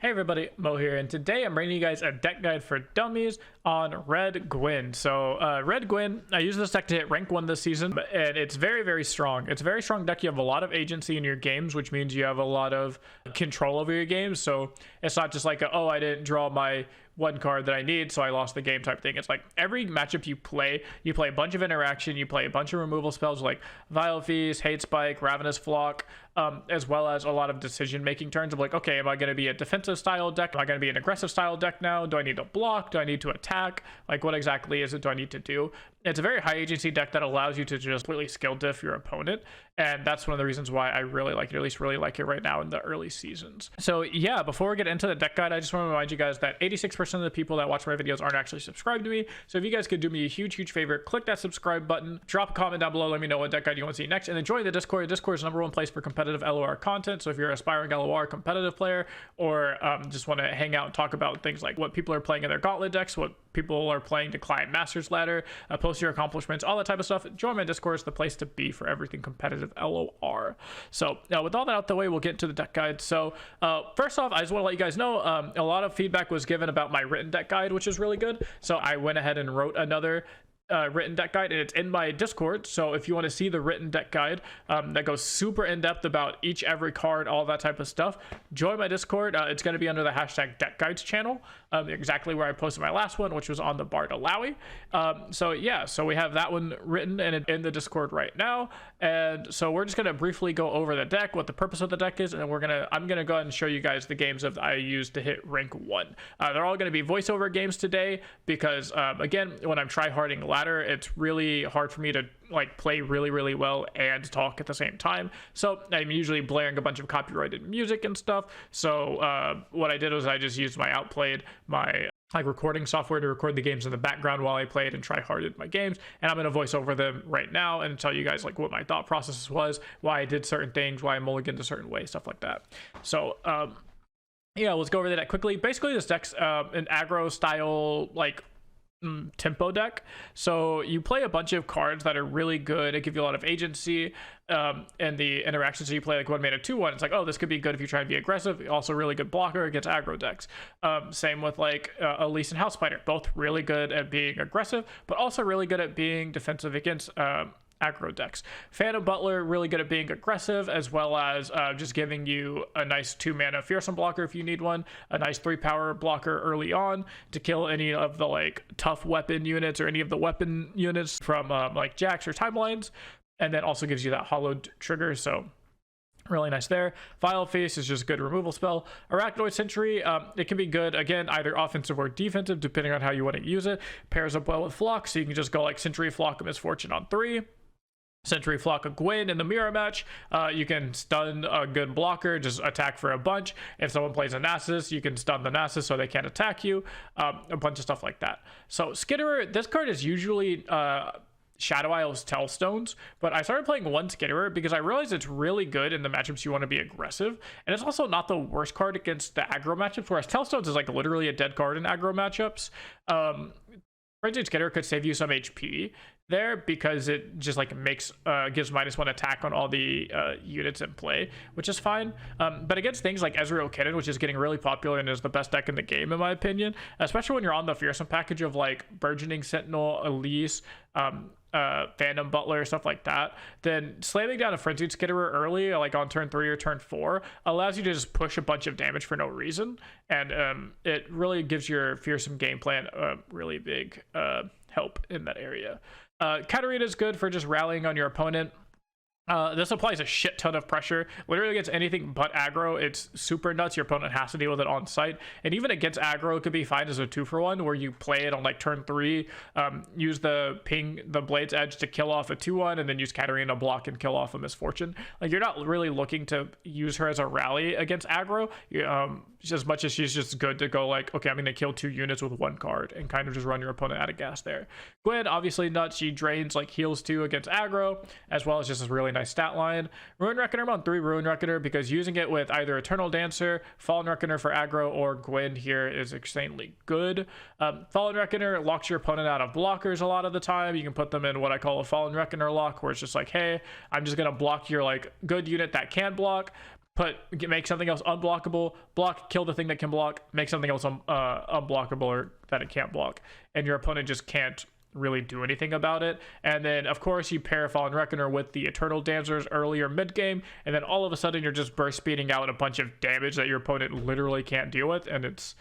Hey everybody, Mo here, and today I'm bringing you guys a deck guide for dummies on Red Gwen. So Red Gwen, I use this deck to hit rank 1 this season, and it's very strong. It's a very strong deck. You have a lot of agency in your games, which means you have a lot of control over your games. So it's not just like, oh, I didn't draw my one card that I need, so I lost the game type thing. It's like every matchup you play a bunch of interaction, you play a bunch of removal spells like Vile Feast, Hate Spike, Ravenous Flock, as well as a lot of decision making turns of like, okay, am I going to be a defensive style deck? Am I going to be an aggressive style deck now? Do I need to block? Do I need to attack? Like, what exactly is it do I need to do? It's a very high agency deck that allows you to just completely skill diff your opponent, and that's one of the reasons why I really like it, or at least really like it right now in the early seasons. So yeah, before we get into the deck guide, I just want to remind you guys that 86% of the people that watch my videos aren't actually subscribed to me. So if you guys could do me a huge favor, click that subscribe button, drop a comment down below, let me know what deck guide you want to see next, and then join the Discord. Discord is the #1 place for competitive LOR content. So if you're an aspiring LOR competitive player, or just want to hang out and talk about things like what people are playing in their gauntlet decks, what people are playing to climb Masters ladder, post your accomplishments, all that type of stuff, join my Discord. Is the place to be for everything competitive LOR. So with all that out the way, we'll get into the deck guide. So first off, I just want to let you guys know a lot of feedback was given about my written deck guide, which is really good. So I went ahead and wrote another written deck guide, and it's in my Discord. So if you want to see the written deck guide that goes super in depth about every card, all that type of stuff, join my Discord. It's going to be under the hashtag deck guides channel, exactly where I posted my last one, which was on the Bard Alawi. So yeah, so we have that one written and in the Discord right now, and so we're just going to briefly go over the deck, what the purpose of the deck is, and then I'm gonna go ahead and show you guys the games that I used to hit rank 1. They're all going to be voiceover games today because again, when I'm tryharding ladder, it's really hard for me to like play really well and talk at the same time. So I'm usually blaring a bunch of copyrighted music and stuff. So what I did was I just used my like recording software to record the games in the background while I played and try-harded my games, and I'm going to voice over them right now and tell you guys like what my thought process was, why I did certain things, why I mulliganed a certain way, stuff like that. So yeah, let's go over the deck quickly. Basically, this deck's an aggro style like tempo deck. So you play a bunch of cards that are really good. It gives you a lot of agency, and the interactions. So you play like 1 mana 2/1. It's like, oh, this could be good if you try to be aggressive. Also really good blocker against aggro decks. Same with like Elise and House Spider, both really good at being aggressive, but also really good at being defensive against aggro decks. Phantom Butler, really good at being aggressive, as well as just giving you a nice 2 mana fearsome blocker if you need one, a nice 3 power blocker early on to kill any of the like tough weapon units or any of the weapon units from like Jax or Timelines, and then also gives you that hollowed trigger. So really nice there. Vile Feast is just a good removal spell. Arachnoid Sentry, it can be good, again, either offensive or defensive, depending on how you want to use it. Pairs up well with Flock, so you can just go like Sentry, Flock, and Misfortune on 3. Sentry, Flock, a Gwen in the mirror match. You can stun a good blocker, just attack for a bunch. If someone plays a Nasus, you can stun the Nasus so they can't attack you. A bunch of stuff like that. So Skitterer, this card is usually Shadow Isle's Tellstones, but I started playing one Skitterer because I realized it's really good in the matchups you want to be aggressive, and it's also not the worst card against the aggro matchups, whereas Tellstones is like literally a dead card in aggro matchups. Frenzied Skitterer could save you some HP there because it just like makes gives -1 attack on all the units in play, which is fine. But against things like Ezreal Kitten, which is getting really popular and is the best deck in the game in my opinion, especially when you're on the fearsome package of like Burgeoning Sentinel, Elise, Phantom Butler, stuff like that, then slamming down a Frenzied Skitterer early, like on turn 3 or turn 4, allows you to just push a bunch of damage for no reason, and it really gives your fearsome game plan a really big help in that area. Katarina is good for just rallying on your opponent. This applies a shit ton of pressure. Literally against anything but aggro, it's super nuts. Your opponent has to deal with it on site, and even against aggro, it could be fine as a 2-for-1 where you play it on like turn 3, use the Blade's Edge to kill off a 2/1, and then use Katarina block and kill off a Misfortune. Like, you're not really looking to use her as a rally against aggro, as much as she's just good to go like, okay, I'm gonna kill 2 units with 1 card and kind of just run your opponent out of gas there. Gwen, obviously nuts. She drains like heals 2 against aggro, as well as just a really nice stat line. Ruin Reckoner, I'm on 3 Ruin Reckoner because using it with either Eternal Dancer, Fallen Reckoner for aggro, or Gwen here is insanely good. Fallen Reckoner locks your opponent out of blockers a lot of the time. You can put them in what I call a Fallen Reckoner lock, where it's just like, hey, I'm just gonna block your like good unit that can block, make something else unblockable, block, kill the thing that can block, make something else unblockable or that it can't block, and your opponent just can't really do anything about it. And then of course you pair Fallen Reckoner with the Eternal Dancers earlier mid game, and then all of a sudden you're just burst speeding out a bunch of damage that your opponent literally can't deal with, and it's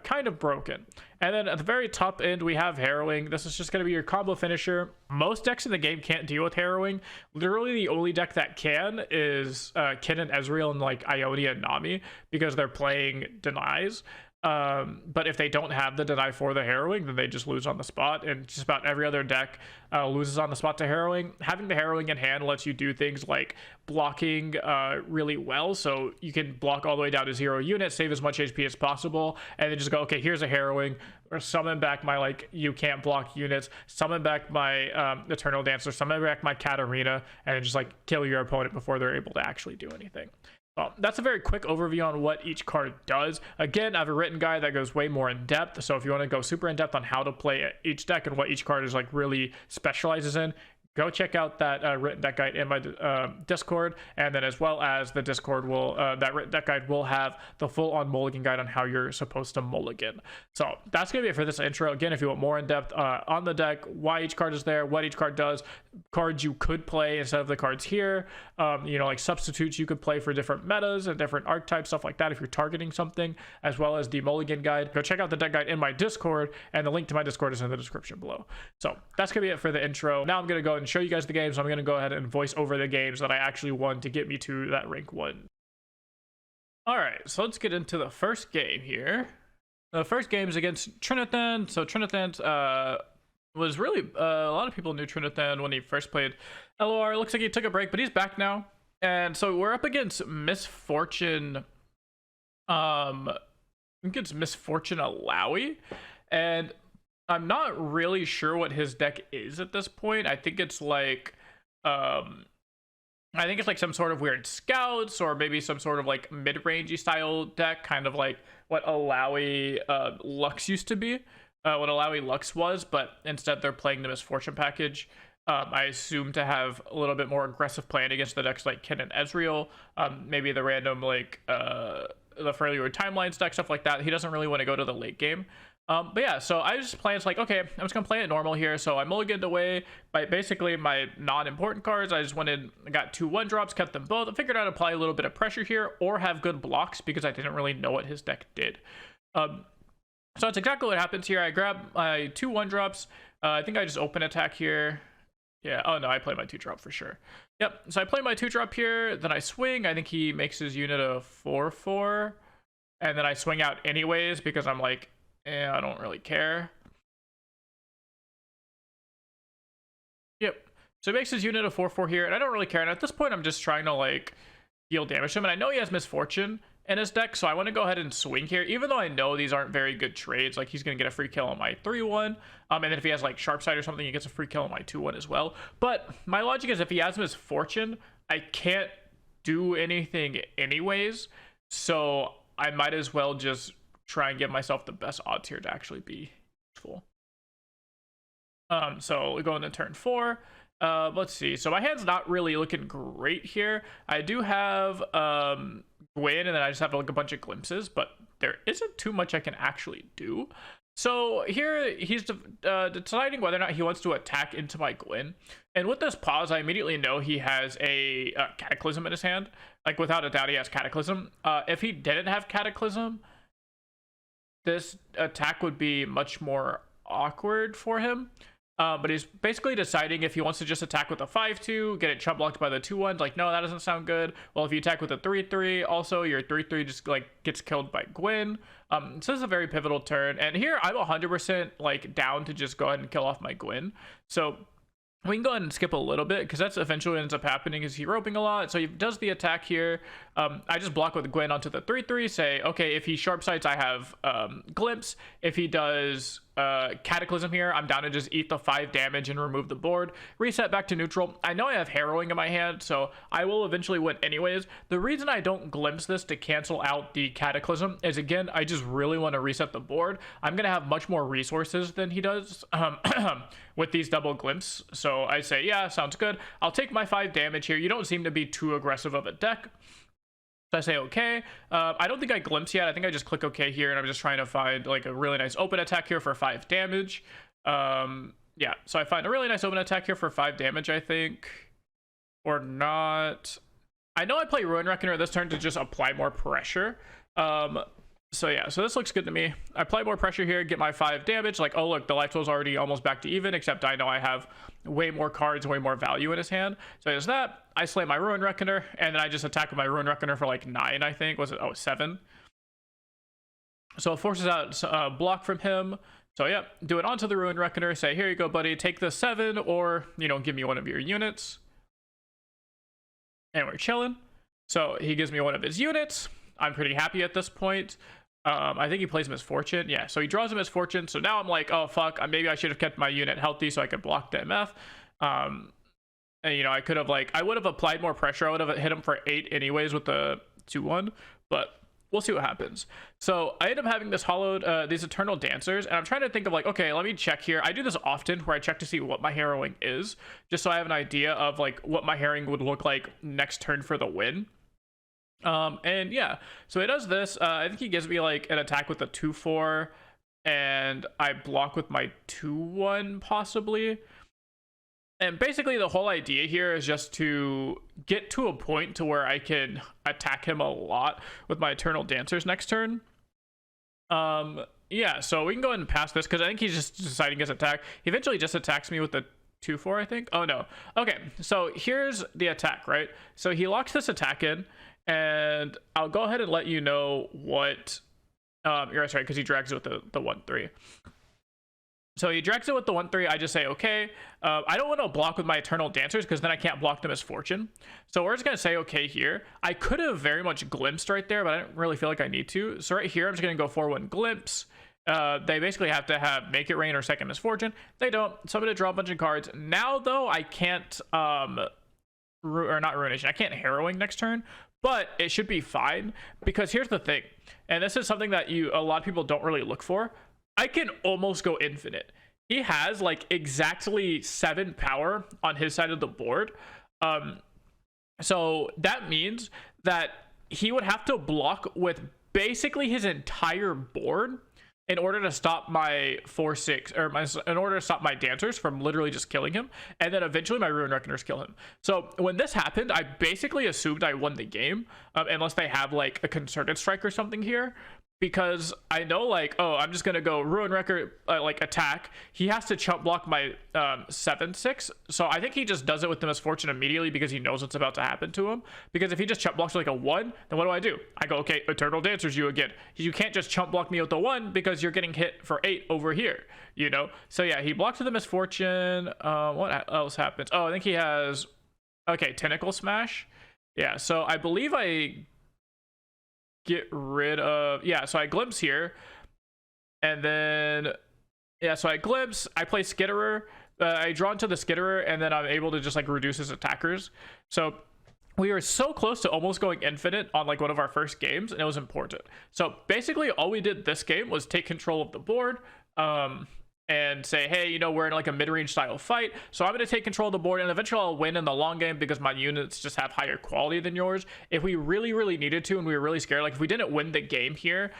kind of broken. And then at the very top end we have Harrowing. This is just going to be your combo finisher. Most decks in the game can't deal with Harrowing. Literally the only deck that can is Kin and Ezreal and like Ionia and Nami, because they're playing denies. But if they don't have the deny for the Harrowing, then they just lose on the spot, and just about every other deck loses on the spot to Harrowing. Having the Harrowing in hand lets you do things like blocking really well, so you can block all the way down to 0 units, save as much HP as possible, and then just go, okay, here's a Harrowing, or summon back my like you can't block units, summon back my Eternal Dancer, summon back my Katarina, and then just like kill your opponent before they're able to actually do anything. Well, that's a very quick overview on what each card does. Again, I have a written guide that goes way more in depth, so if you want to go super in depth on how to play each deck and what each card is like really specializes in, go check out that written deck guide in my Discord, and then as well as the Discord will that written deck guide will have the full-on mulligan guide on how you're supposed to mulligan. So that's gonna be it for this intro. Again, if you want more in depth on the deck, why each card is there, what each card does, cards you could play instead of the cards here, you know, like substitutes you could play for different metas and different archetypes, stuff like that if you're targeting something, as well as the mulligan guide, go check out the deck guide in my Discord, and the link to my Discord is in the description below. So that's gonna be it for the intro. Now I'm gonna go and show you guys the games. I'm going to go ahead and voice over the games that I actually won to get me to that rank 1. All right, so let's get into the first game here. The first game is against Trinithan. So Trinithan was really a lot of people knew Trinithan when he first played LOR. It looks like he took a break, but he's back now. And so we're up against Misfortune. I think it's Misfortune Alawi, and I'm not really sure what his deck is at this point. I think it's like some sort of weird scouts, or maybe some sort of like mid-rangey style deck, kind of like what Alawi Lux used to be, what Alawi Lux was, but instead they're playing the Misfortune package. I assume to have a little bit more aggressive plan against the decks like Kin and Ezreal, maybe the random like the Fairly Weird Timelines deck, stuff like that. He doesn't really want to go to the late game. But yeah, so I just planned, it's like, okay, I'm just gonna play it normal here. So I mulliganed away by basically my non-important cards. I just I got 2 1-drops, kept them both. I figured I'd apply a little bit of pressure here or have good blocks, because I didn't really know what his deck did. So that's exactly what happens here. I grab my 2 1-drops. I think I just open attack here. Yeah, oh no, I play my 2-drop for sure. Yep, so I play my 2-drop here, then I swing. I think he makes his unit a 4/4, and then I swing out anyways because I'm like, I don't really care. Yep. So he makes his unit a 4/4 here, and I don't really care. And at this point, I'm just trying to like deal damage to him. And I know he has Misfortune in his deck, so I want to go ahead and swing here, even though I know these aren't very good trades. Like, he's going to get a free kill on my 3/1. And then if he has like Sharp Sight or something, he gets a free kill on my 2/1 as well. But my logic is, if he has Misfortune, I can't do anything anyways. So I might as well just try and give myself the best odds here to actually be useful. So we go into turn 4. Let's see. So my hand's not really looking great here. I do have Gwen, and then I just have like a bunch of glimpses, but there isn't too much I can actually do. So here he's deciding whether or not he wants to attack into my Gwen. And with this pause, I immediately know he has a Cataclysm in his hand. Like, without a doubt, he has Cataclysm. If he didn't have Cataclysm, this attack would be much more awkward for him. But he's basically deciding if he wants to just attack with a 5/2, get it chump blocked by the 2/1. Like, no, that doesn't sound good. Well, if you attack with a 3/3, also your 3/3 just like gets killed by Gwen. So this is a very pivotal turn, and here I'm 100% like down to just go ahead and kill off my Gwen. So we can go ahead and skip a little bit, because that's eventually what ends up happening, is he roping a lot. So he does the attack here. I just block with Gwen onto the 3/3, say, okay, if he Sharp Sights, I have Glimpse. If he does Cataclysm here, I'm down to just eat the 5 damage and remove the board. Reset back to neutral. I know I have Harrowing in my hand, so I will eventually win anyways. The reason I don't Glimpse this to cancel out the Cataclysm is, again, I just really want to reset the board. I'm going to have much more resources than he does with these double Glimpse. So I say, yeah, sounds good. I'll take my 5 damage here. You don't seem to be too aggressive of a deck. So I say okay. I don't think I glimpse yet. I think I just click okay here, and I'm just trying to find like a really nice open attack here for 5 damage. Yeah, so I find a really nice open attack here for 5 damage, I think. Or not. I know I play Ruin Reckoner this turn to just apply more pressure. So yeah, so this looks good to me. I apply more pressure here, get my 5 damage. Like, oh look, the life total's already almost back to even, except I know I have way more cards, way more value in his hand. So there's that. I slay my Ruin Reckoner, and then I just attack with my Ruin Reckoner for like 9, I think. Was it? Oh, 7. So it forces out a block from him. So yeah, do it onto the Ruin Reckoner. Say, here you go, buddy. Take the 7, or, you know, give me one of your units. And we're chilling. So he gives me one of his units. I'm pretty happy at this point. I think he plays Misfortune. Yeah, so he draws a Misfortune. So now I'm like, oh, fuck. Maybe I should have kept my unit healthy so I could block the MF. And, you know, I could have, like, I would have applied more pressure. I would have hit him for 8 anyways with the 2-1. But we'll see what happens. So I end up having this hollowed, these Eternal Dancers. And I'm trying to think of, like, okay, let me check here. I do this often where I check to see what my harrowing is, just so I have an idea of, like, what my harrowing would look like next turn for the win. And yeah, so he does this. I think he gives me like an attack with a 2-4, and I block with my 2-1 possibly. And basically the whole idea here is just to get to a point to where I can attack him a lot with my Eternal Dancers next turn. Yeah, so we can go ahead and pass this because I think he's just deciding his attack. He eventually just attacks me with the 2-4, I think. Oh no. Okay, so here's the attack, right? So he locks this attack in. And I'll go ahead and let you know what you're sorry, because he drags it with the 1-3. So he drags it with the 1-3. I just say okay. I don't want to block with my Eternal Dancers because then I can't block the Misfortune. So we're just gonna say okay here. I could have very much glimpsed right there, but I didn't really feel like I need to. So right here I'm just gonna go 4-1 glimpse. They basically have to have Make It Rain or Second Misfortune. They don't, so I'm gonna draw a bunch of cards. Now though, I can't or not Ruination, I can't Harrowing next turn. But it should be fine, because here's the thing, and this is something that a lot of people don't really look for. I can almost go infinite. He has like exactly 7 power on his side of the board. So that means that he would have to block with basically his entire board in order to stop my 4-6, or in order to stop my dancers from literally just killing him, and then eventually my Ruin Reckoners kill him. So when this happened, I basically assumed I won the game, unless they have like a concerted strike or something here, because I know like, oh, I'm just gonna go Ruin Record, like attack. He has to chump block my 7-6, so I think he just does it with the Misfortune immediately because he knows what's about to happen to him. Because if he just chump blocks like a 1, then what do? I go, okay, Eternal Dancers you again. You can't just chump block me with the 1 because you're getting hit for 8 over here, you know. So yeah, he blocks with the Misfortune. What else happens? Oh, I think he has, okay, Tentacle Smash. Yeah, so I believe I get rid of, yeah, so I glimpse here, and then yeah, so I glimpse, I play Skitterer, I draw into the Skitterer, and then I'm able to just like reduce his attackers. So we were so close to almost going infinite on like one of our first games, and it was important. So basically all we did this game was take control of the board, and say, hey, you know, we're in like a mid-range style fight, so I'm going to take control of the board, and eventually I'll win in the long game because my units just have higher quality than yours. If we really needed to, and we were really scared, like if we didn't win the game here,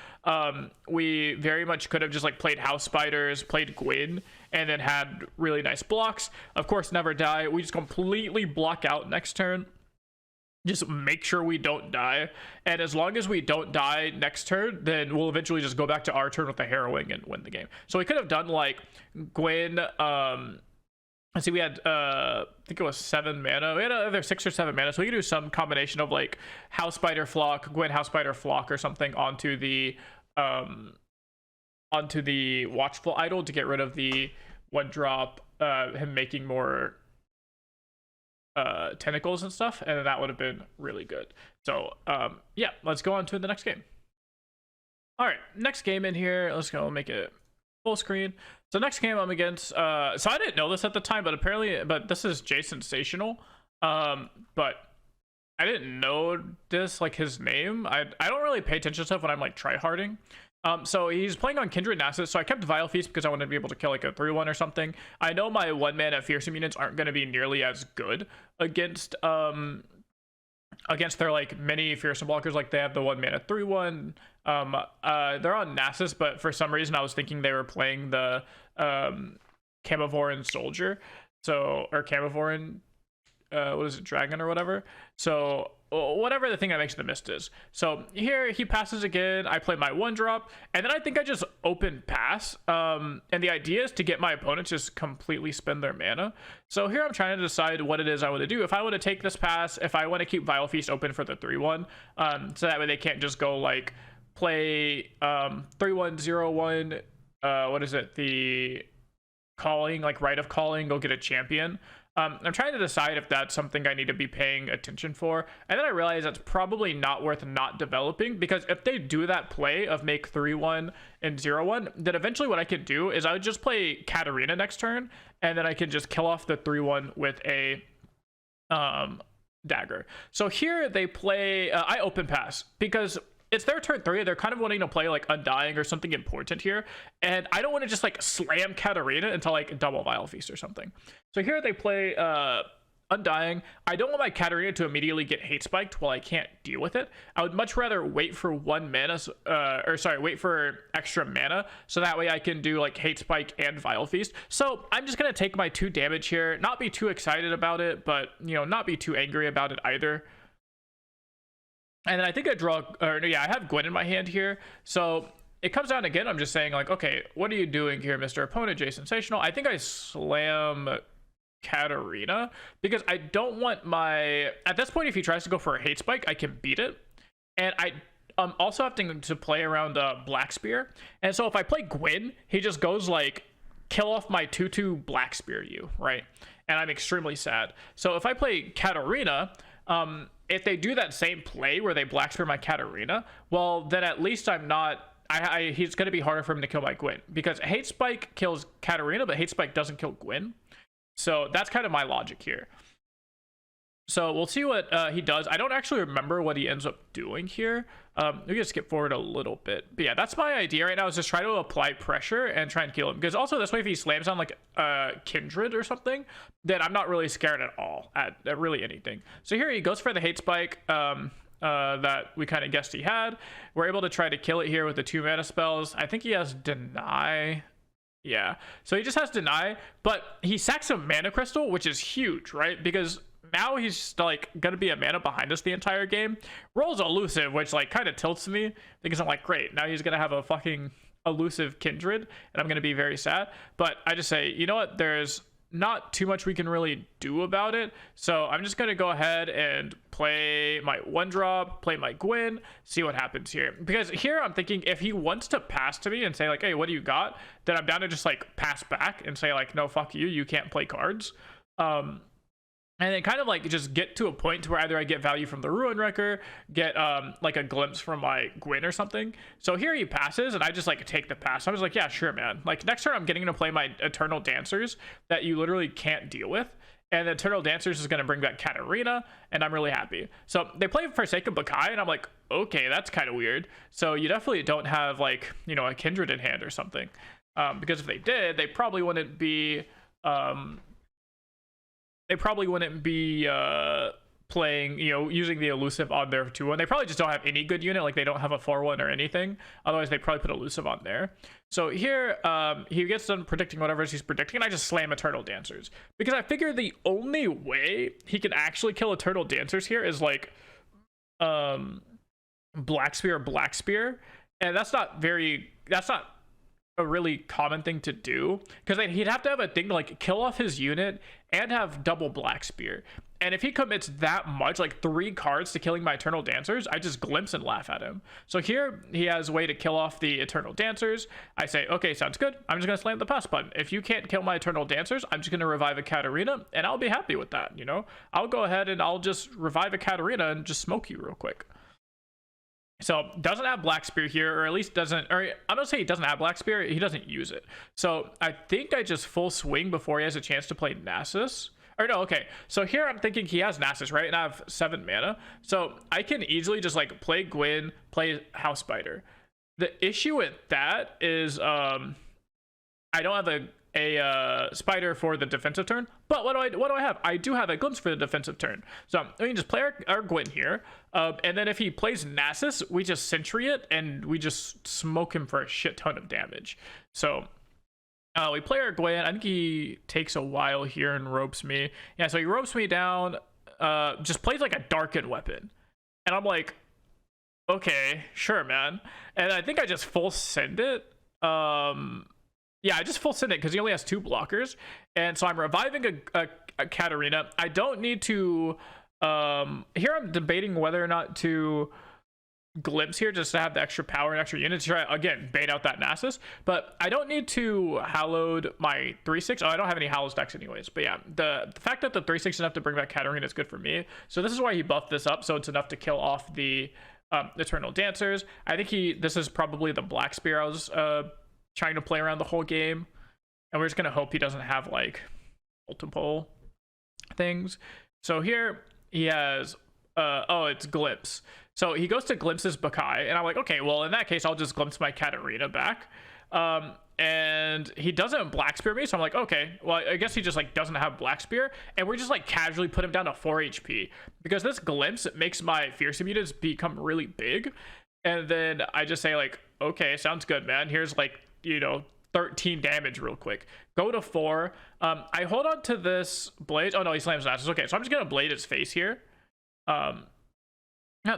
we very much could have just like played House Spiders, played Gwen, and then had really nice blocks. Of course, never die. We just completely block out next turn. Just make sure we don't die, and as long as we don't die next turn, then we'll eventually just go back to our turn with the Harrowing and win the game. So we could have done like Gwen, let's see, we had I think it was 7 mana. We had either 6 or 7 mana, so we could do some combination of like House Spider Flock, Gwen House Spider Flock or something onto the Watchful Idol to get rid of the 1-drop, him making more tentacles and stuff, and that would have been really good. So yeah, let's go on to the next game. All right, next game in here, let's go make it full screen. So next game I'm against, so I didn't know this at the time, but apparently, this is Jay Sensational, but I didn't know this, like his name. I don't really pay attention to stuff when I'm like tryharding. So he's playing on Kindred Nasus, so I kept Vile Feast because I wanted to be able to kill like a 3-1 or something. I know my 1-mana Fearsome units aren't going to be nearly as good against against their like mini fearsome blockers. Like they have the 1-mana 3/1. They're on Nasus, but for some reason I was thinking they were playing the Camavoran Soldier, so, or Camavoran what is it, dragon or whatever. So whatever the thing that makes the mist is. So here he passes again, I play my 1-drop, and then I think I just open pass, and the idea is to get my opponents just completely spend their mana. So here I'm trying to decide what it is I want to do. If I want to take this pass, if I want to keep Vile Feast open for the 3/1, so that way they can't just go like play 3/1/0/1, what is it, the calling, like Rite of Calling, go get a champion. I'm trying to decide if that's something I need to be paying attention for, and then I realize that's probably not worth not developing, because if they do that play of make 3/1 and 0/1, then eventually what I can do is I would just play Katarina next turn, and then I can just kill off the 3/1 with a dagger. So here they play I open pass because it's their turn 3. They're kind of wanting to play like Undying or something important here, and I don't want to just like slam Katarina into like double Vile Feast or something. So here they play Undying. I don't want my Katarina to immediately get hate spiked while I can't deal with it. I would much rather wait for 1 mana, wait for extra mana, so that way I can do like hate spike and Vile Feast. So I'm just gonna take my 2 damage here, not be too excited about it, but you know, not be too angry about it either. And then I think I I have Gwen in my hand here. So it comes down again, I'm just saying like, okay, what are you doing here, Mr. Opponent, Jay Sensational? I think I slam Katarina because I don't want my, at this point, if he tries to go for a hate spike, I can beat it. And I also have to play around Black Spear. And so if I play Gwen, he just goes like, kill off my 2/2 Black Spear you, right? And I'm extremely sad. So if I play Katarina, if they do that same play where they Black Spear my Katarina, well, then at least I'm not, he's going to be harder for him to kill my Gwen, because hate spike kills Katarina, but hate spike doesn't kill Gwen. So that's kind of my logic here. So we'll see what he does. I don't actually remember what he ends up doing here. We can skip forward a little bit. But yeah, that's my idea right now, is just try to apply pressure and try and kill him. Because also this way, if he slams on like Kindred or something, then I'm not really scared at all at really anything. So here he goes for the hate spike that we kind of guessed he had. We're able to try to kill it here with the 2 mana spells. I think he has Deny. Yeah, so he just has Deny, but he sacks a Mana Crystal, which is huge, right? Because now he's like gonna be a mana behind us the entire game. Rolls Elusive, which like kind of tilts me, because I'm like, great, now he's gonna have a fucking elusive Kindred, and I'm gonna be very sad. But I just say, you know what, there's not too much we can really do about it, so I'm just gonna go ahead and play my 1-drop, play my Gwen, see what happens here. Because here I'm thinking, if he wants to pass to me and say like, hey, what do you got, then I'm down to just like pass back and say like, no, fuck you, you can't play cards. And then kind of like just get to a point to where either I get value from the Ruin Wrecker, get like a glimpse from my Gwen or something. So here he passes, and I just like take the pass. I was like, yeah, sure, man. Like next turn I'm getting to play my Eternal Dancers that you literally can't deal with. And the Eternal Dancers is going to bring back Katarina, and I'm really happy. So they play Forsaken Bakai, and I'm like, okay, that's kind of weird. So you definitely don't have like, you know, a Kindred in hand or something. Because if they did, they probably wouldn't be... playing, you know, using the elusive on their 2/1. They probably just don't have any good unit, like they don't have a 4/1 or anything. Otherwise they probably put elusive on there. So here he gets done predicting whatever he's predicting, and I just slam Eternal Dancers, because I figure the only way he can actually kill Eternal Dancers here is like Black Spear, and that's not a really common thing to do, because he'd have to have a thing to like kill off his unit and have double Black Spear. And if he commits that much, like 3 cards to killing my Eternal Dancers, I just glimpse and laugh at him. So here he has a way to kill off the Eternal Dancers. I say, okay, sounds good. I'm just gonna slam the pass button. If you can't kill my Eternal Dancers, I'm just gonna revive a Katarina, and I'll be happy with that. You know, I'll go ahead and I'll just revive a Katarina and just smoke you real quick. So doesn't have Black Spear here, or at least doesn't, or I'm gonna say he doesn't have Black Spear, he doesn't use it. So I think I just full swing before he has a chance to play Nasus. Or no, okay, so here I'm thinking he has Nasus, right? And I have 7 mana. So I can easily just like play Gwen, play Housebiter. The issue with that is I don't have a spider for the defensive turn. But what do I have? I do have a glimpse for the defensive turn. So we can just play our Gwen here, and then if he plays Nasus, we just sentry it and we just smoke him for a shit ton of damage. So we play our Gwen. I think he takes a while here and ropes me. Yeah, so he ropes me down, just plays like a darkened weapon, and I'm like, okay, sure, man. And I think I just full send it. Yeah, I just full send it because he only has 2 blockers. And so I'm reviving a Katarina. I don't need to... here I'm debating whether or not to glimpse here just to have the extra power and extra units to try, again, bait out that Nasus. But I don't need to hallowed my 3/6. Oh, I don't have any hallowed stacks anyways. But yeah, the fact that the 3/6 is enough to bring back Katarina is good for me. So this is why he buffed this up, so it's enough to kill off the Eternal Dancers. I think this is probably the Black Spear I was trying to play around the whole game, and we're just gonna hope he doesn't have like multiple things. So here he has oh, it's glimpse. So he goes to glimpses Bakai, and I'm like, okay, well in that case I'll just glimpse my Katarina back. And he doesn't Black Spear me, so I'm like, okay, well I guess he just like doesn't have Black Spear, and we just like casually put him down to 4 HP because this glimpse makes my fearsome units become really big. And then I just say like, okay, sounds good, man. Here's like, you know, 13 damage real quick. Go to 4. I hold on to this blade. Oh no, he slams Nasus. Okay, so I'm just gonna blade his face here.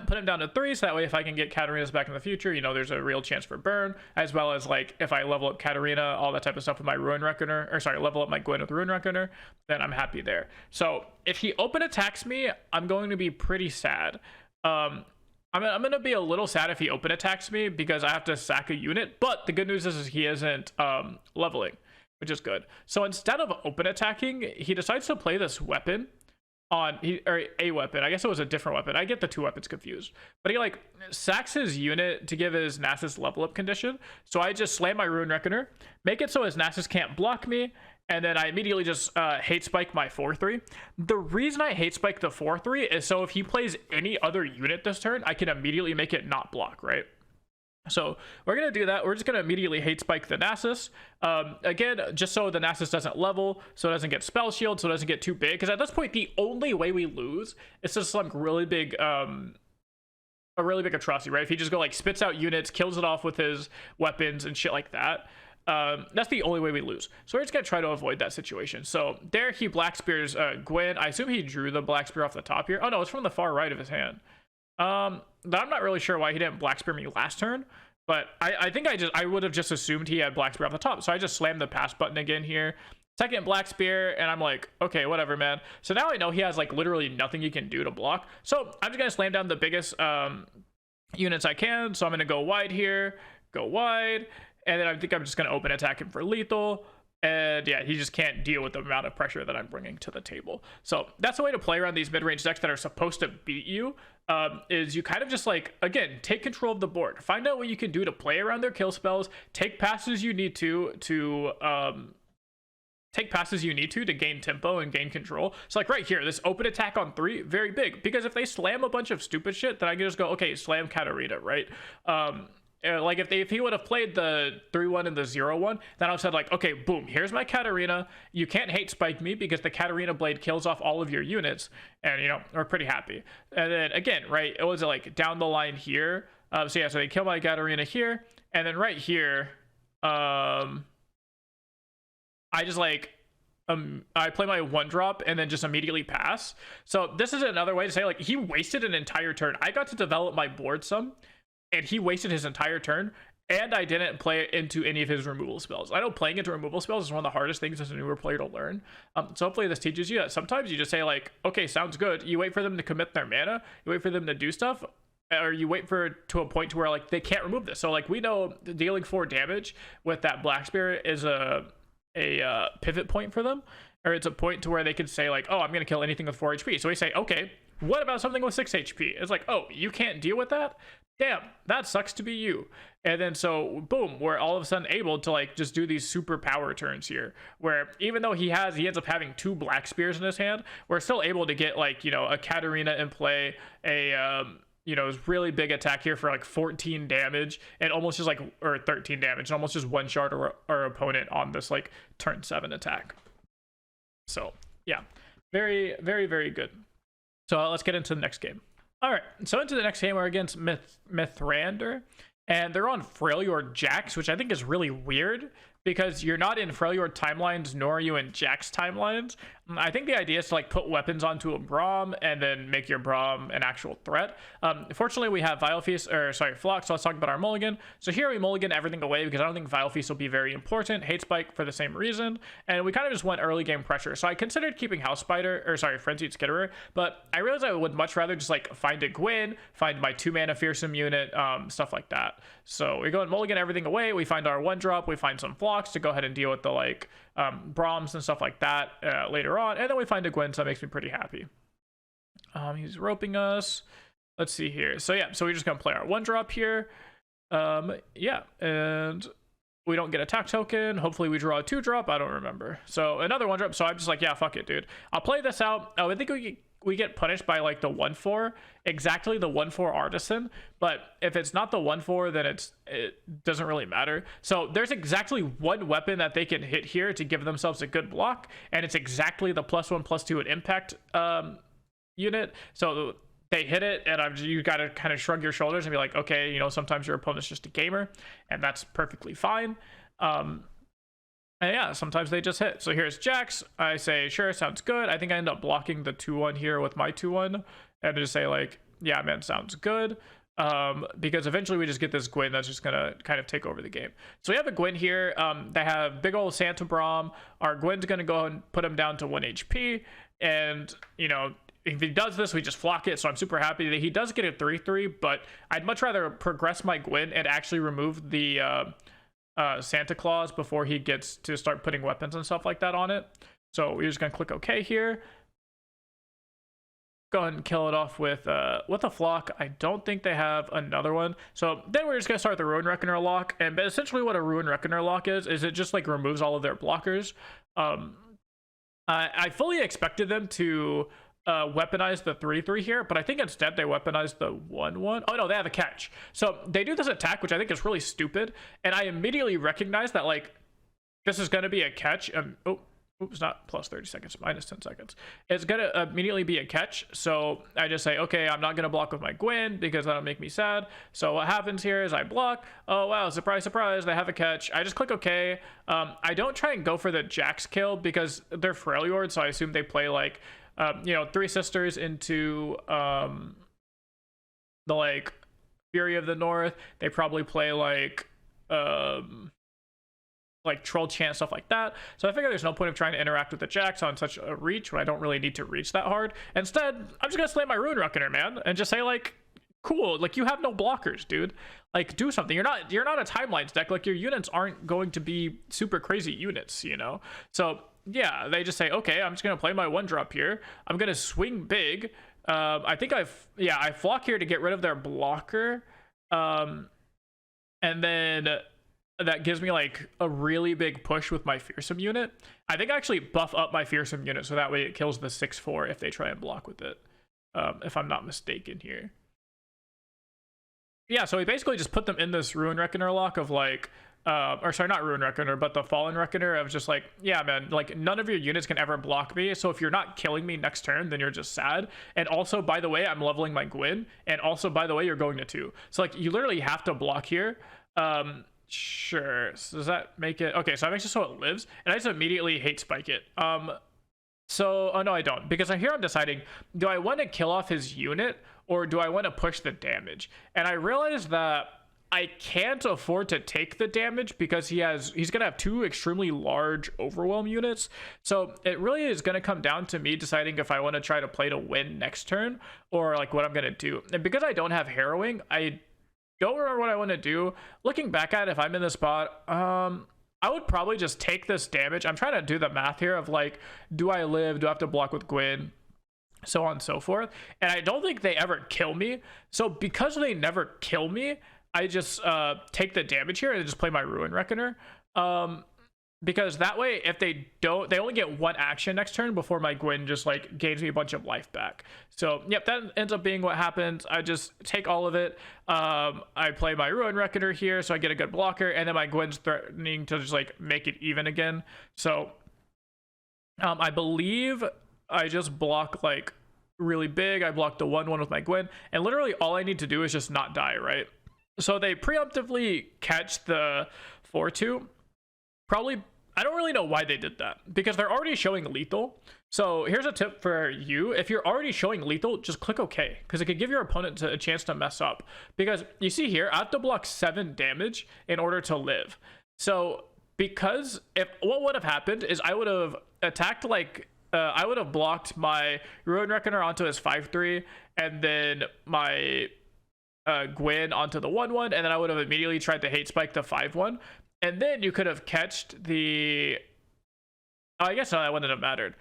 Put him down to 3, so that way if I can get Katarina's back in the future, you know, there's a real chance for burn, as well as like if I level up Katarina, all that type of stuff with my Ruin Reckoner, or sorry, level up my Gwen with Ruin Reckoner, then I'm happy there. So if he open attacks me, I'm going to be pretty sad. I'm gonna be a little sad if he open attacks me because I have to sack a unit, but the good news is he isn't leveling, which is good. So instead of open attacking, he decides to play this weapon on a weapon. I guess it was a different weapon. I get the 2 weapons confused, but he like sacks his unit to give his Nasus level up condition. So I just slam my Ruin Reckoner, make it so his Nasus can't block me, and then I immediately just hate spike my 4/3. The reason I hate spike the 4/3 is so if he plays any other unit this turn, I can immediately make it not block, right? So we're going to do that. We're just going to immediately hate spike the Nasus. Again, just so the Nasus doesn't level, so it doesn't get spell shield, so it doesn't get too big. Because at this point, the only way we lose is just some really big, a really big atrocity, right? If he just go like spits out units, kills it off with his weapons and shit like that. That's the only way we lose. So we're just going to try to avoid that situation. So there he Black Spears Gwen. I assume he drew the Black Spear off the top here. Oh no, it's from the far right of his hand. I'm not really sure why he didn't Black Spear me last turn, but I think I would have just assumed he had Black Spear off the top. So I just slammed the pass button again here. Second Black Spear, and I'm like, okay, whatever, man. So now I know he has like literally nothing he can do to block. So I'm just gonna slam down the biggest units I can. So I'm gonna go wide here, go wide, and then I think I'm just gonna open attack him for lethal. And yeah, he just can't deal with the amount of pressure that I'm bringing to the table. So that's the way to play around these mid-range decks that are supposed to beat you, is you kind of just like, again, take control of the board. Find out what you can do to play around their kill spells. Take passes you need to gain tempo and gain control. So like right here, this open attack on 3, very big. Because if they slam a bunch of stupid shit, then I can just go, okay, slam Katarina, right? Like if he would have played the 3/1 and the 0/1, then I would have said like, okay, boom, here's my Katarina. You can't hate spike me because the Katarina blade kills off all of your units, and you know, we're pretty happy. And then again, right, it was like down the line here. So yeah, so they kill my Katarina here, and then right here, I just like I play my 1-drop and then just immediately pass. So this is another way to say like he wasted an entire turn. I got to develop my board some, and he wasted his entire turn, and I didn't play it into any of his removal spells. I know playing into removal spells is one of the hardest things as a newer player to learn. So hopefully this teaches you that sometimes you just say like, okay, sounds good. You wait for them to commit their mana, you wait for them to do stuff, or you wait to a point to where like they can't remove this. So like we know dealing 4 damage with that Black Spirit is a pivot point for them, or it's a point to where they can say like, oh, I'm gonna kill anything with 4 HP. So we say, okay, what about something with 6 HP? It's like, oh, you can't deal with that? Damn, that sucks to be you. And then so boom, we're all of a sudden able to like just do these super power turns here, where even though he ends up having 2 Black Spears in his hand, we're still able to get like, you know, a Katarina in play, a you know, his really big attack here for like 14 damage and almost just like, or 13 damage, and almost just one shot our opponent on this like turn 7 attack. So yeah, very, very, very good. So let's get into the next game. All right, so into the next game, we're against Mithrander, and they're on Freljord Jax, which I think is really weird because you're not in Freljord timelines, nor are you in Jax timelines. I think the idea is to like put weapons onto a Braum and then make your Braum an actual threat. Fortunately, we have Vile Feast, or sorry, Flock, so let's talk about our mulligan. So here we mulligan everything away because I don't think Vile Feast will be very important. Hate Spike for the same reason, and we kind of just went early game pressure. So I considered keeping House Spider, or sorry, Frenzied Skitterer, but I realized I would much rather just like find a Gwen, find my 2-mana Fearsome unit, stuff like that. So we go and mulligan everything away. We find our 1-drop, we find some Flocks to go ahead and deal with the like Brahms and stuff like that later on, and then we find a Gwen, so that makes me pretty happy. He's roping us. Let's see here. So yeah, so we're just gonna play our 1-drop here. Yeah, and we don't get attack token. Hopefully we draw a 2-drop. I don't remember. So another 1-drop. So I'm just like, yeah, fuck it, dude. I'll play this out. Oh, I think we get punished by like the 1/4, exactly the 1/4 artisan, but if it's not the 1/4, then it doesn't really matter. So there's exactly one weapon that they can hit here to give themselves a good block, and it's exactly the +1/+2 at impact unit. So they hit it, and you got to kind of shrug your shoulders and be like, okay, you know, sometimes your opponent's just a gamer, and that's perfectly fine. And yeah, sometimes they just hit. So here's Jax. I say, sure, sounds good. I think I end up blocking the 2/1 here with my 2/1 and just say like, yeah, man, sounds good. Because eventually we just get this Gwen that's just gonna kind of take over the game. So we have a Gwen here. They have big old Santa Braum. Our Gwen's gonna go and put him down to 1 HP. And, you know, if he does this, we just flock it. So I'm super happy that he does get a 3/3, but I'd much rather progress my Gwen and actually remove the Santa Claus before he gets to start putting weapons and stuff like that on it. So we're just gonna click OK here. Go ahead and kill it off with a Flock. I don't think they have another one. So then we're just gonna start the Ruin Reckoner lock. And essentially what a Ruin Reckoner lock is it just like removes all of their blockers. I fully expected them to weaponize the 3/3 here, but I think instead they weaponized the 1/1. Oh no, they have a catch. So they do this attack, which I think is really stupid, and I immediately recognize that like this is going to be a catch. Oops, not plus 30 seconds, minus 10 seconds. It's going to immediately be a catch. So I just say, okay, I'm not going to block with my Gwen because that'll make me sad. So what happens here is I block. Oh, wow, surprise, surprise, they have a catch. I just click okay. I don't try and go for the Jax kill because they're Freljord, so I assume they play like, you know, 3 sisters into the like Fury of the North. They probably play like Troll Chant, stuff like that. So I figure there's no point of trying to interact with the Jax on such a reach when I don't really need to reach that hard. Instead, I'm just gonna slay my Ruin Reckoner, man, and just say like, cool, like you have no blockers, dude. Like do something. You're not a timelines deck. Like your units aren't going to be super crazy units, you know. So yeah, they just say, okay, I'm just gonna play my 1-drop here. I'm gonna swing big. I think I flock here to get rid of their blocker, and then that gives me like a really big push with my Fearsome unit. I think I actually buff up my Fearsome unit so that way it kills the 6/4 if they try and block with it, if I'm not mistaken here. Yeah, so we basically just put them in this Ruin Reckoner lock of like, or sorry, not Ruin Reckoner, but the Fallen Reckoner of just like, yeah, man, like none of your units can ever block me. So if you're not killing me next turn, then you're just sad. And also, by the way, I'm leveling my Gwen. And also, by the way, you're going to 2. So like you literally have to block here. Sure. So does that make it? Okay, so that makes it so it lives. And I just immediately hate spike it. So, oh no, I don't. Because here I'm deciding, do I want to kill off his unit or do I want to push the damage? And I realized that I can't afford to take the damage because he's going to have 2 extremely large Overwhelm units. So it really is going to come down to me deciding if I want to try to play to win next turn or like what I'm going to do. And because I don't have Harrowing, I don't remember what I want to do. Looking back at it, if I'm in this spot, I would probably just take this damage. I'm trying to do the math here of like, do I live? Do I have to block with Gwen? So on and so forth. And I don't think they ever kill me. So because they never kill me, I just take the damage here and just play my Ruin Reckoner. because that way if they don't, they only get one action next turn before my Gwen just like gains me a bunch of life back. So yep, that ends up being what happens. I just take all of it. I play my Ruin Reckoner here, so I get a good blocker, and then my Gwen's threatening to just like make it even again. So I believe I just block like really big. I block the 1/1 with my Gwen, and literally all I need to do is just not die, right? So they preemptively catch the 4/2. Probably, I don't really know why they did that, because they're already showing lethal. So here's a tip for you: if you're already showing lethal, just click OK, because it could give your opponent a chance to mess up. Because you see here, I have to block 7 damage in order to live. So because if what would have happened is I would have attacked like I would have blocked my Ruin Reckoner onto his 5/3, and then my Gwen onto the 1/1, and then I would have immediately tried to hate spike the 5/1, and then you could have catched the I guess that wouldn't have mattered,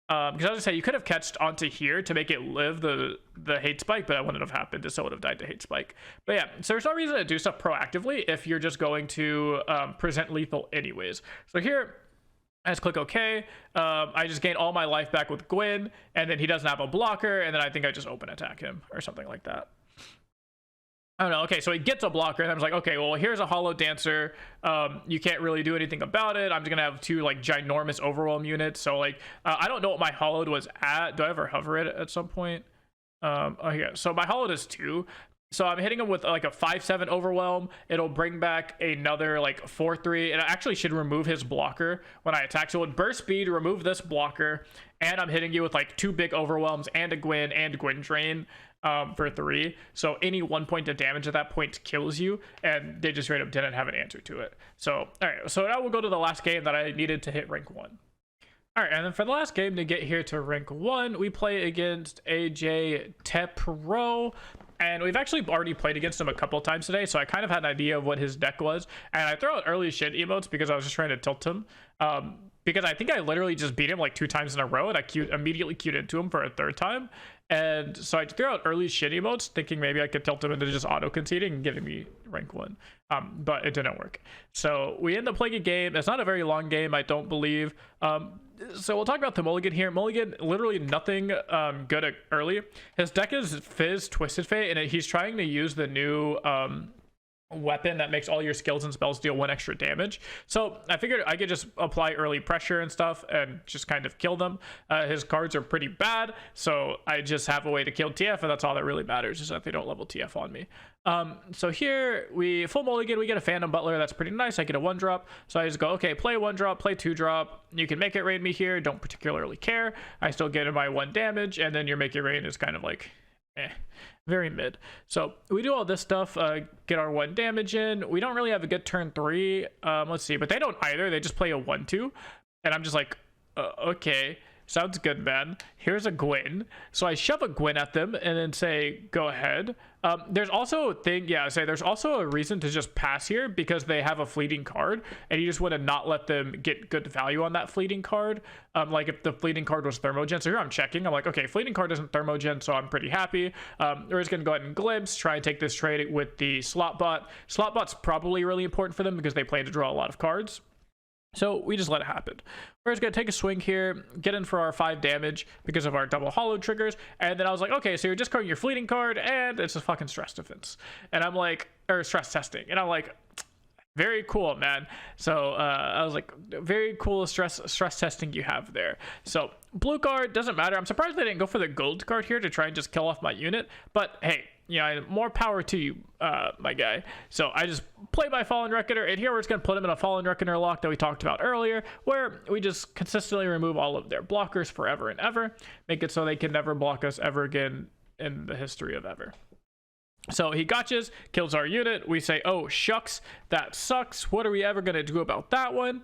because I was gonna say you could have catched onto here to make it live the hate spike, but that wouldn't have happened. It still would have died to hate spike. But yeah, so there's no reason to do stuff proactively if you're just going to present lethal anyways. So here I just click OK. I just gain all my life back with Gwen, and then he doesn't have a blocker, and then I think I just open attack him or something like that. I don't know. Okay, so he gets a blocker, and I was like, okay, well, here's a Hollow Dancer. You can't really do anything about it. I'm just gonna have 2 like ginormous overwhelm units. So like, I don't know what my hollowed was at. Do I ever hover it at some point? Oh yeah. So my hollowed is 2. So I'm hitting him with like a 5/7 overwhelm. It'll bring back another like 4/3, and I actually should remove his blocker when I attack. So with burst speed, remove this blocker, and I'm hitting you with like 2 big overwhelms and a Gwen and Gwen drain for 3. So any 1 point of damage at that point kills you, and they just straight up didn't have an answer to it. So all right, so now we'll go to the last game that I needed to hit rank 1. All right, and then for the last game to get here to rank 1, we play against AJ Tepro. And we've actually already played against him a couple times today, so I kind of had an idea of what his deck was. And I throw out early shit emotes because I was just trying to tilt him. Because I think I literally just beat him like 2 times in a row, and I immediately queued into him for a 3rd time. And so I threw out early shit emotes, thinking maybe I could tilt him into just auto-conceding and giving me rank 1. But it didn't work. So we end up playing a game. It's not a very long game, I don't believe. So we'll talk about the Mulligan here. Mulligan, literally nothing good at early. His deck is Fizz, Twisted Fate, and he's trying to use the new weapon that makes all your skills and spells deal 1 extra damage. So I figured I could just apply early pressure and stuff and just kind of kill them. His cards are pretty bad, so I just have a way to kill TF, and that's all that really matters, is that they don't level TF on me. So here we full mulligan, we get a Phantom Butler. That's pretty nice. I get a 1-drop, so I just go, okay, play 1-drop, play 2-drop. You can make it rain me here, don't particularly care. I still get my 1 damage, and then your make it rain is kind of like very mid. So we do all this stuff, get our 1 damage in. We don't really have a good turn 3. Let's see, but they don't either. They just play a 1/2, and I'm just like, okay, sounds good, man. Here's a Gwen. So I shove a Gwen at them and then say, go ahead. There's also a thing, there's also a reason to just pass here, because they have a fleeting card, and you just want to not let them get good value on that fleeting card. Like if the fleeting card was Thermogen. So here I'm checking. I'm like, okay, fleeting card isn't Thermogen, so I'm pretty happy. We're just going to go ahead and glimpse, try and take this trade with the slot bot. Slot bot's probably really important for them because they plan to draw a lot of cards. So we just let it happen. We're just going to take a swing here, get in for our 5 damage because of our double hollow triggers. And then I was like, okay, so you're discarding your fleeting card, and it's a fucking stress defense. And I'm like, or stress testing. And I'm like, very cool, man. So I was like, very cool stress testing you have there. So blue card, doesn't matter. I'm surprised they didn't go for the gold card here to try and just kill off my unit. But hey, you know, more power to you, my guy. So I just play my Fallen Reckoner, and here we're just going to put him in a Fallen Reckoner lock that we talked about earlier, where we just consistently remove all of their blockers forever and ever, make it so they can never block us ever again in the history of ever. So he gotchas, kills our unit. We say, oh, shucks, that sucks. What are we ever going to do about that one?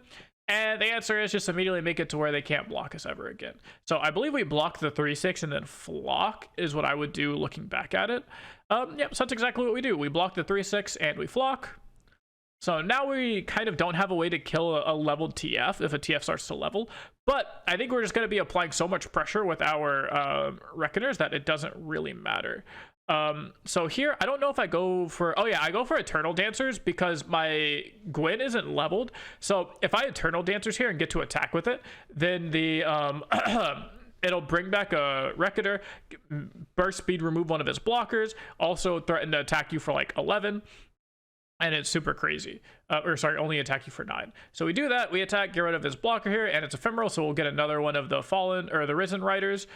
And the answer is just immediately make it to where they can't block us ever again. So I believe we block the 3/6 and then flock is what I would do looking back at it. Yep, so that's exactly what we do. We block the 3/6 and we flock. So now we kind of don't have a way to kill a leveled TF if a TF starts to level. But I think we're just going to be applying so much pressure with our Reckoners that it doesn't really matter. So here, I don't know if I go for, oh yeah, I go for Eternal Dancers because my Gwen isn't leveled. So if I Eternal Dancers here and get to attack with it, then the, it'll bring back a Reckoner, burst speed, remove one of his blockers, also threaten to attack you for like 11. And it's super crazy. Or sorry, only attack you for 9. So we do that, we attack, get rid of his blocker here, and it's ephemeral, so we'll get another one of the Fallen or the Risen Riders.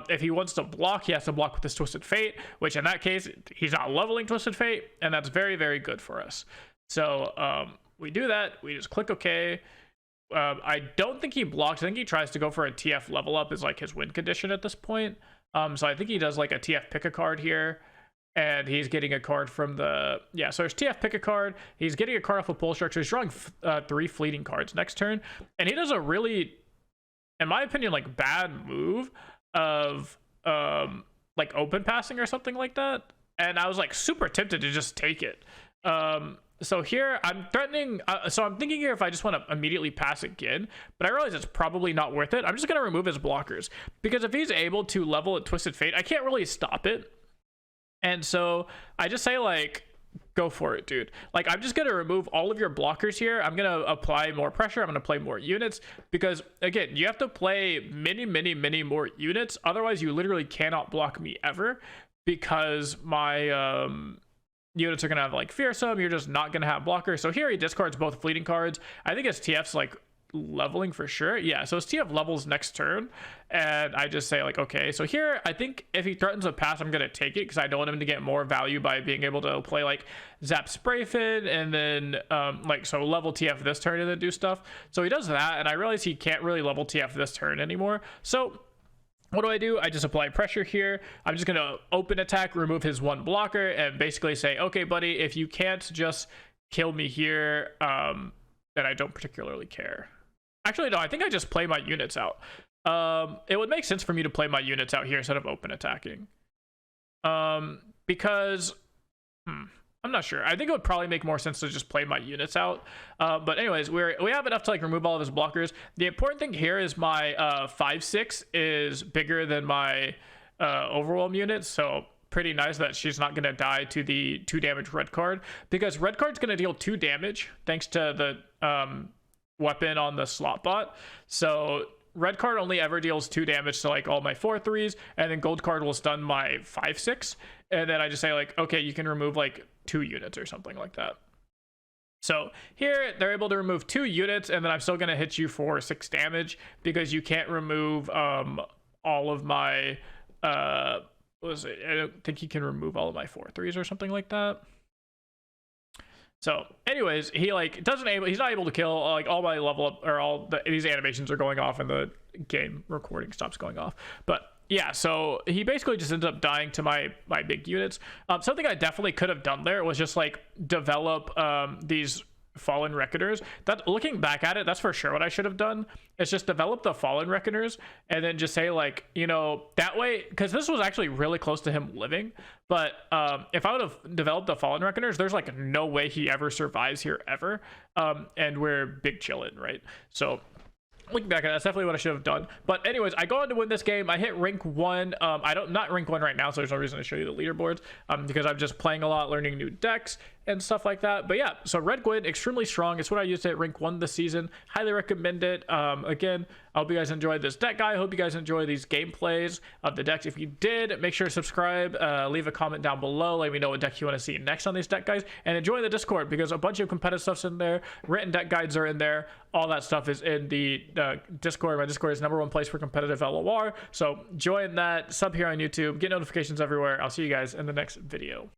If he wants to block, he has to block with his Twisted Fate, which in that case, he's not leveling Twisted Fate, and that's very, very good for us. So we do that, we just click OK. I don't think he blocks. I think he tries to go for a TF level up is like his win condition at this point. So I think he does like a TF pick a card here. And he's getting a card from the, yeah, so there's TF pick a card. He's getting a card off of Pull Structure. He's drawing 3 fleeting cards next turn. And he does a really, in my opinion, like bad move of like open passing or something like that. And I was like super tempted to just take it. So here I'm threatening, so I'm thinking here if I just want to immediately pass again, but I realize it's probably not worth it. I'm just going to remove his blockers because if he's able to level at Twisted Fate, I can't really stop it. And so I just say, like, go for it, dude. Like, I'm just going to remove all of your blockers here. I'm going to apply more pressure. I'm going to play more units because, again, you have to play many, many, many more units. Otherwise, you literally cannot block me ever because my units are going to have, like, Fearsome. You're just not going to have blockers. So here he discards both fleeting cards. I think his TF's, like, leveling for sure. Yeah, so his TF levels next turn, and I just say like, okay, so here I think if he threatens a pass, I'm gonna take it because I don't want him to get more value by being able to play like Zap Sprayfin and then like so level TF this turn and then do stuff. So he does that, and I realize he can't really level TF this turn anymore. So what do? I just apply pressure here. I'm just gonna open attack, remove his 1 blocker, and basically say, okay, buddy, if you can't just kill me here, then I don't particularly care. Actually, no, I think I just play my units out. It would make sense for me to play my units out here instead of open attacking. Because, I'm not sure. I think it would probably make more sense to just play my units out. But anyways, we have enough to like remove all of his blockers. The important thing here is my 5/6 is bigger than my overwhelm units. So pretty nice that she's not going to die to the 2 damage red card. Because red card's going to deal 2 damage thanks to the weapon on the slot bot. So red card only ever deals 2 damage to like all my 4/3s, and then gold card will stun my 5/6, and then I just say like, okay, you can remove like 2 units or something like that. So here they're able to remove 2 units, and then I'm still going to hit you for 6 damage because you can't remove all of my what was it? I don't think he can remove all of my 4/3s or something like that. So anyways, he like he's not able to kill like all my level up or these animations are going off and the game recording stops going off. But yeah, so he basically just ends up dying to my big units. Something I definitely could have done there was just like develop these Fallen Reckoners. That, looking back at it, that's for sure what I should have done. It's just develop the Fallen Reckoners and then just say like, you know, that way, because this was actually really close to him living. But if I would have developed the Fallen Reckoners, there's like no way he ever survives here ever. And we're big chillin', right? So looking back at it, that's definitely what I should have done. But anyways, I go on to win this game. I hit rank 1. Not rank 1 right now, so there's no reason to show you the leaderboards because I'm just playing a lot, learning new decks and stuff like that. But yeah, so Red Gwen, extremely strong. It's what I used to hit rank 1 this season. Highly recommend it. Again, I hope you guys enjoyed this deck guide. I hope you guys enjoy these gameplays of the decks. If you did, make sure to subscribe, leave a comment down below, let me know what deck you want to see next on these deck guides, and enjoy the Discord because a bunch of competitive stuff's in there. Written deck guides are in there. All that stuff is in the Discord. My Discord is #1 place for competitive LOR. So join that, sub here on YouTube, get notifications everywhere. I'll see you guys in the next video.